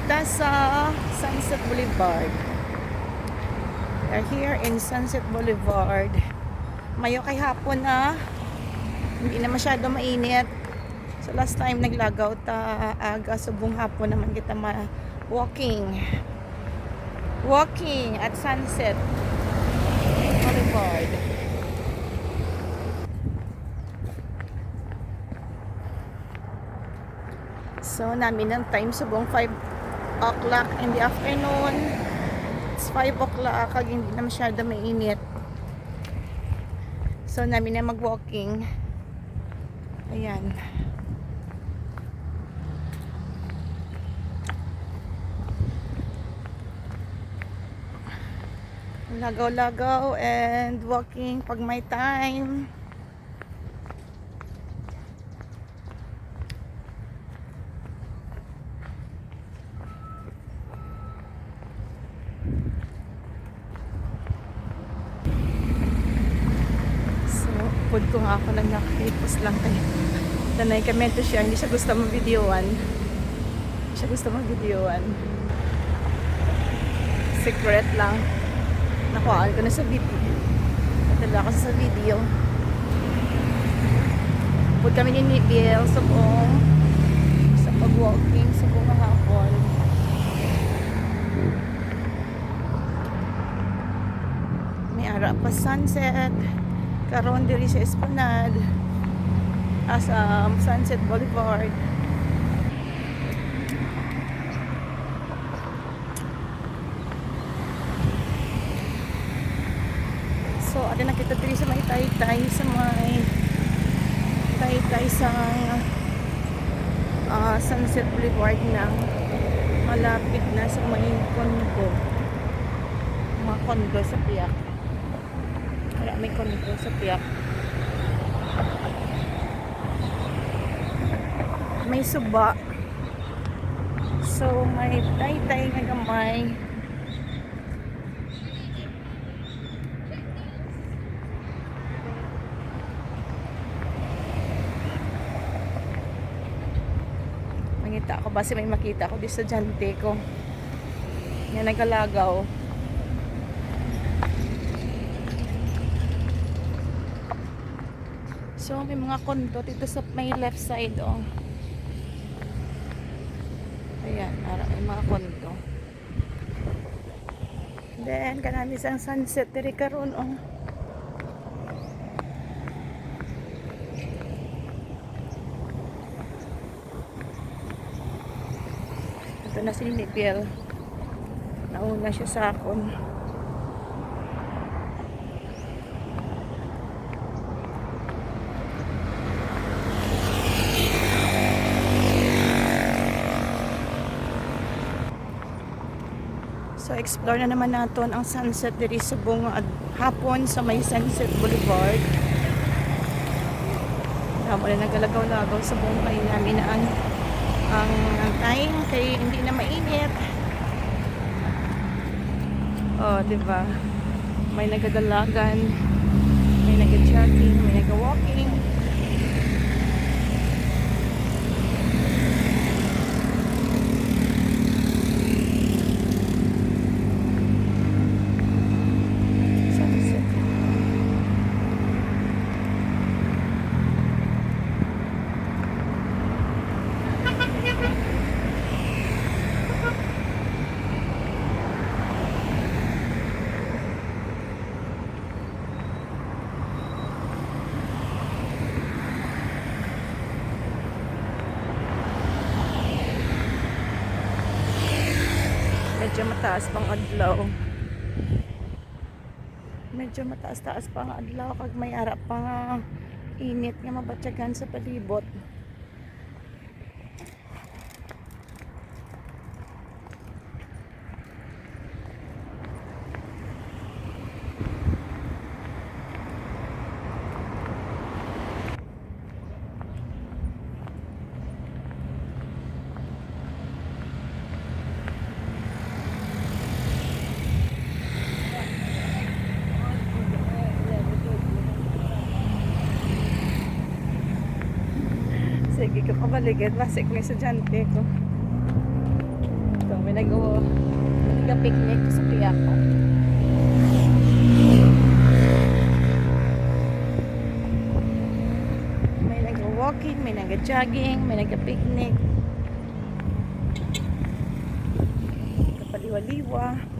papunta sa Sunset Boulevard. We are here in Sunset Boulevard. Mayo kay hapon na. Hindi na masyado mainit. So last time naglagaw ta aga subong hapon naman kita walking at Sunset Boulevard. So namin ang time subong 5 o'clock in the afternoon. It's 5 o'clock kag hindi na masyado mainit. So namin na mag-walking. Ayan. Lagaw-lagaw and walking pag may time. So, pud ko nga ako lang nakipos lang kayo. Tanay kami ito siya, hindi siya gusto mag-videoan. Hindi siya gusto mag-videoan. Secret lang. Nakuhaan ko na sa video. Natala ko sa video. Pud kami ni Bill subong sa pag-walking subong hapon. May ara pa sunset. Karon diri sa Esplanade sa Sunset Boulevard. So, ada na kita diri sa may Taytay sa Sunset Boulevard na malapit na sa may condo. Mga condo sa Piak. May condo sa Piak. May suba. So, may Taytay nga gamay. Mangita ako. Basta may makita ako di sa jante ko. Yan nagalagaw. So, may mga kondo dito sa may left side, oh. Ayan, may mga kondo. Then, kanami sang sunset diri karon, oh. Ito na si Nipiel. Nauna siya sa akon. So, explore na naman natin ang sunset diri sa buong hapon sa may Sunset Boulevard. Hapon na nagalagaw-lagaw sa buong kain namin na ang time kay hindi na mainit. Oh, diba? May nagadalagan, may nag-jogging, may nag-walking. Medyo mataas pang adlaw. Medyo mataas-taas pang adlaw kag may ara pang init nga mabatyagan sa palibot. Sige ka pabaligid, basik may estudyante ko. Ito. nag-picnic sa Quiapo. May nag-walking, may nag-jogging, may nag-picnic. Kapaliwa-liwa.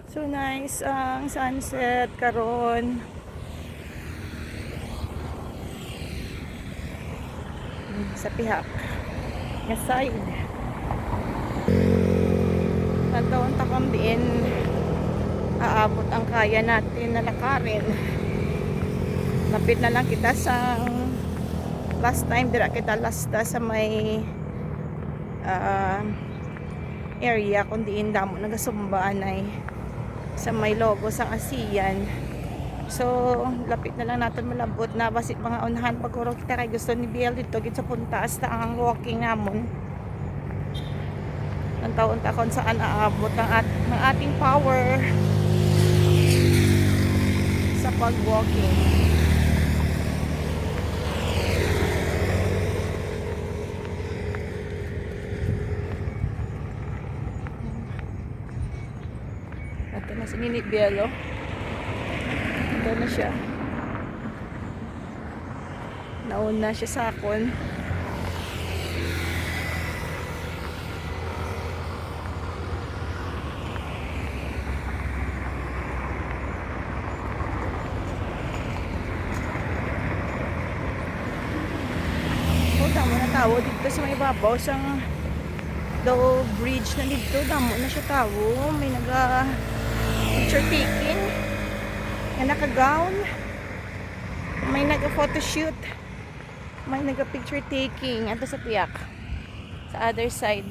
So nice ang sunset karon. Sa Piak nga side. Nataon takam din aabot ang kaya natin na lakarin. Lapit na lang kita sa last time dira kita lasta sa may area kundi indamo nagasumbaan ay sa may logo sa ASEAN. So lapit na lang natin malabot na basit mga unahan pagkuro kita kay gusto ni Biel dito gid sa puntaas ta ang walking namon. Ang taon ta kon saan aabot ang ating power sa pag-walking. Ito na si Nini Bielo. Ito na siya. Nauna siya sa akon. Damo na tao dito sa may babaw sang daw bridge na dito. Damo na siya tao. May naga picture taking na naka-gown, may naga-photoshoot, may naga-picture taking ato sa Piak sa other side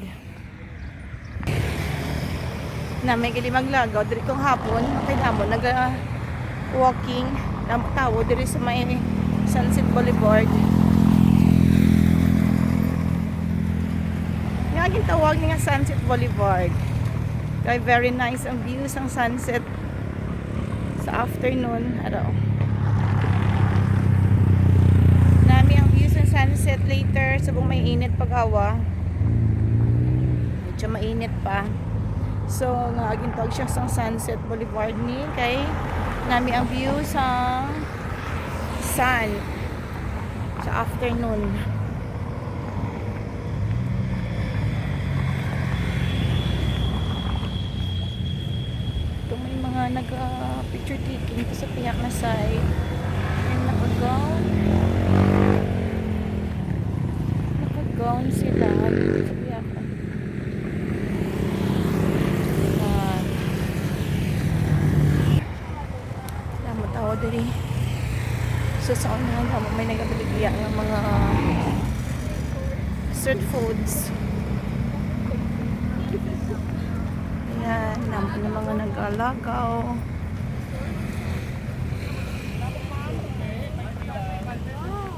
na may gali maglagaw diri kong hapon kay damo naga-walking damo tawo diri sa may Sunset Boulevard. Nga gintawag ni nga Sunset Boulevard kay very nice ang views ang sunset sa afternoon araw. Nami ang views ng sunset later subong may init pag-awa. Medyo mainit pa. So nga gintawag siya sa Sunset Boulevard ni kay nami ang view sa sun sa afternoon. Nag-picture taking sa Piak na side. And naka-gown sila dito sa Piak. Tama tao diri. So sa unahan tama may nagabaligya ng mga street foods. Ayan, naman ng mga nag-alagaw.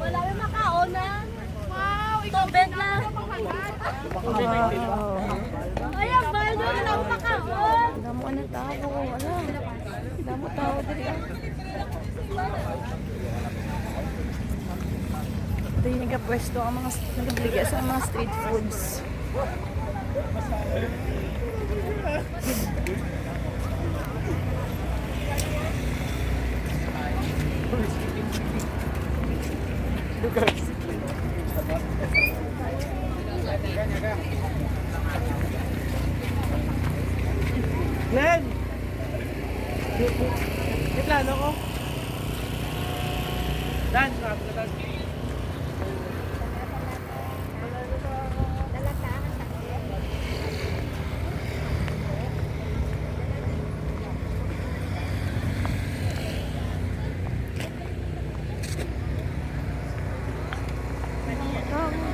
Wala may makaona. Wow, ikaw bed lang. Wow. Ayan, baldo na lang makaon. Damo na tao. Wala. Damo tao diri. Ito yung nagapwesto ang mga nagabligya sa mga street foods. Glenn! May plano ko. Dan, dan.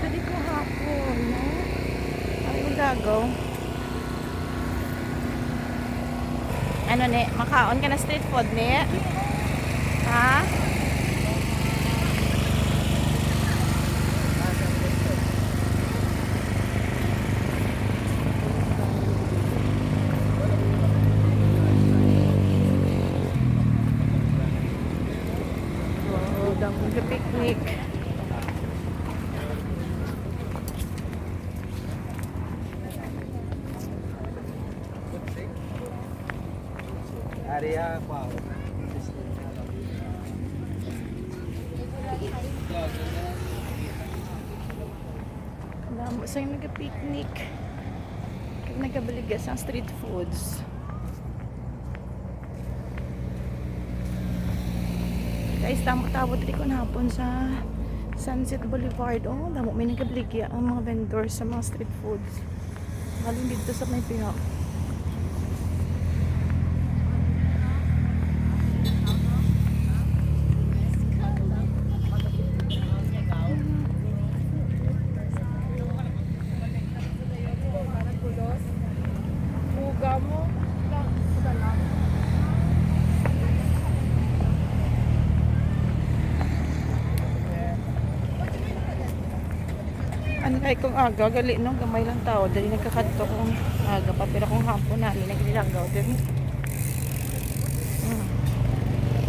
Dali ko hapon, no? Ay, dagaw. Ano ne? Makaon ka na street food ne? Ha? Area, wow. Alam mo, sa'yo nag-picnic. Nagkabaligas ang street foods. Guys, tamo-tawad rin ko hapon sa Sunset Boulevard. Oh, damo may nagkabaligya ang mga vendors sa mga street foods. Galing dito sa may pihak. Ano kay kung aga, gali no, gamay lang tao. Dali nagkakadto kung aga pa. Pero kung hapon na, naglilagaw din.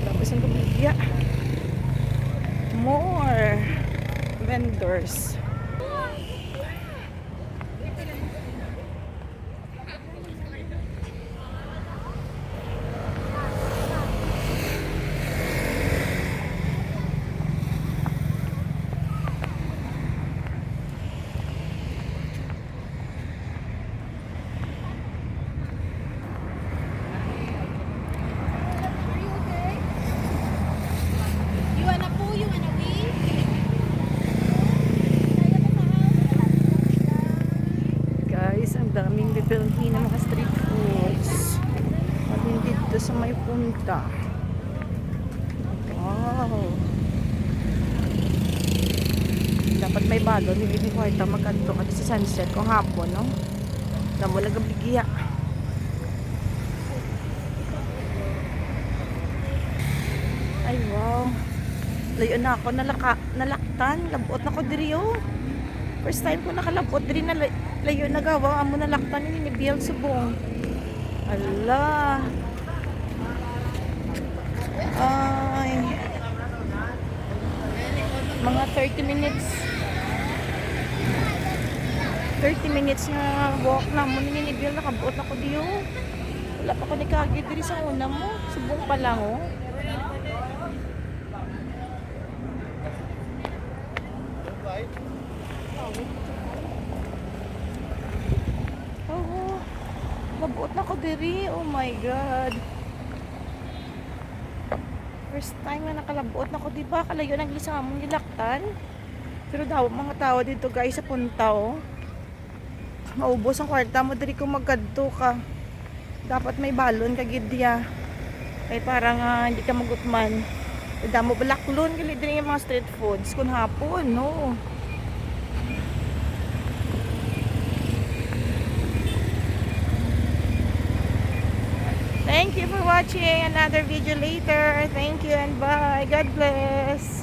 Tapos ang kabigya. More vendors. Daming bibilhin ng mga street foods. Maling dito sa may punta. Wow. Dapat may balon. Hindi ko kwarta magkanto at sa sunset kung hapon, no? Damo lang gabigya. Ay, wow. Layo na ako. Nalaktan. Labot na ko diri, oh. First time ko nakalabot diri na layo na gawa amo na laktan ni Biel subong. Ala. Ay. Mga 30 minutes. 30 minutes na walk na mo ni Biel nakabuot na ko diyo. Wala pa ko ni kagi diri sa una mo. Subong pa lang, oh. Oh, nabuot na ko diri. Oh my God. First time na nakalabuot na ko, diba? Kalayo nang isa mong nilaktan. Pero daw, mga tao dito guys sa punta, oh. Maubos ang kwarta mo diri kung magkadto ka. Dapat may balon ka gidya. Kay parang hindi ka magutman. Damo balaklon gali diri yung mga street foods kun hapon, no. Thank you for watching. Another video later. Thank you and bye. God bless.